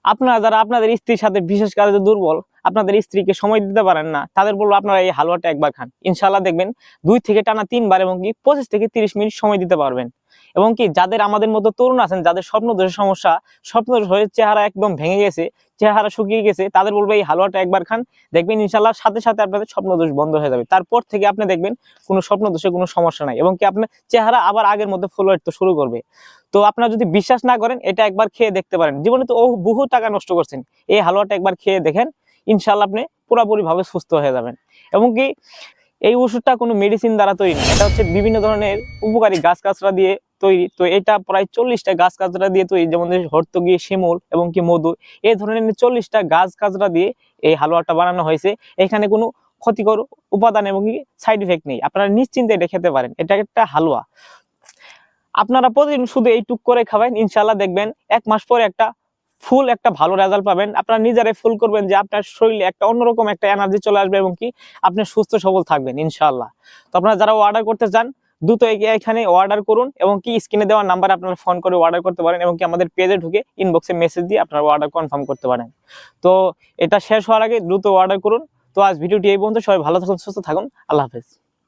আপনারা যারা আপনাদের স্ত্রীর সাথে বিশেষ কাজে দুর্বল, আপনাদের স্ত্রীকে সময় দিতে পারেন না, তাদের বলবো আপনারা এই হালুয়াটা একবার খান, ইনশাআল্লাহ দেখবেন 2 থেকে টানা 3 বার এবং কি 25 থেকে 30 মিনিট সময় দিতে পারবেন। এবং কি যাদের আমাদের মতো তরুণ আছেন, যাদের স্বপ্নদোষের সমস্যা, স্বপ্নদোষ হয়ে চেহারা একদম ভেঙে গেছে, চেহারা শুকিয়ে গেছে, তাদের বলবো এই হালুয়াটা একবার খান, দেখবেন ইনশাআল্লাহ সাথে সাথে আপনাদের স্বপ্নদোষ বন্ধ হয়ে যাবে। তারপর থেকে আপনি দেখবেন কোনো স্বপ্নদোষে কোনো সমস্যা নাই এবং কি আপনার চেহারা আবার আগের মতো ফুল উঠতে শুরু করবে। তো আপনারা যদি বিশ্বাস না করেন, এটা একবার খেয়ে দেখতে পারেন। জীবনে তো বহু টাকা নষ্ট করছেন, এই হালুয়াটা একবার খেয়ে দেখেন, ইনশাআল্লাহ আপনি পুরোপুরি ভাবে সুস্থ হয়ে যাবেন। এবং কি এই ওষুধটা কোনো মেডিসিন দ্বারা তৈরি না, এটা হচ্ছে বিভিন্ন ধরনের উপকারী গাছগাছড়া দিয়ে তৈরি। তো এটা প্রায় 40টা গাছগাছড়া দিয়ে তৈরি, যেমন হর্তকি, শিমুল এবং কি মধু, এই ধরনের 40টা গাছগাছড়া দিয়ে এই হালুয়াটা বানানো হয়েছে। এখানে কোনো ক্ষতিকর উপাদান এবং কি সাইড ইফেক্ট নেই, আপনারা নিশ্চিন্তে এটা খেতে পারেন। এটা একটা হালুয়া, আপনারা প্রতিদিন শুধু এইটুক করে খাবেন, ইনশাআল্লাহ দেখবেন 1 মাস পরে একটা ভালো রেজাল্ট পাবেন। আপনারা নিজেরাই ফুল করবেন যে আপনার শরীরে একটা অন্যরকম একটা এনার্জি চলে আসবে এবং কি আপনি সুস্থ সবল থাকবেন ইনশাআল্লাহ। তো আপনারা যারা অর্ডার করতে চান, দ্রুত এখানে অর্ডার করুন এবং কি স্ক্রিনে দেওয়া নাম্বারে আপনারা ফোন করে অর্ডার করতে পারেন এবং কি আমাদের পেজে ঢুকে ইনবক্সে মেসেজ দিয়ে আপনারা অর্ডার কনফার্ম করতে পারেন। তো এটা শেষ হওয়ার আগে দ্রুত অর্ডার করুন। তো আজ ভিডিওটি এই পর্যন্ত, সবাই ভালো থাকুন, সুস্থ থাকুন, আল্লাহ হাফেজ।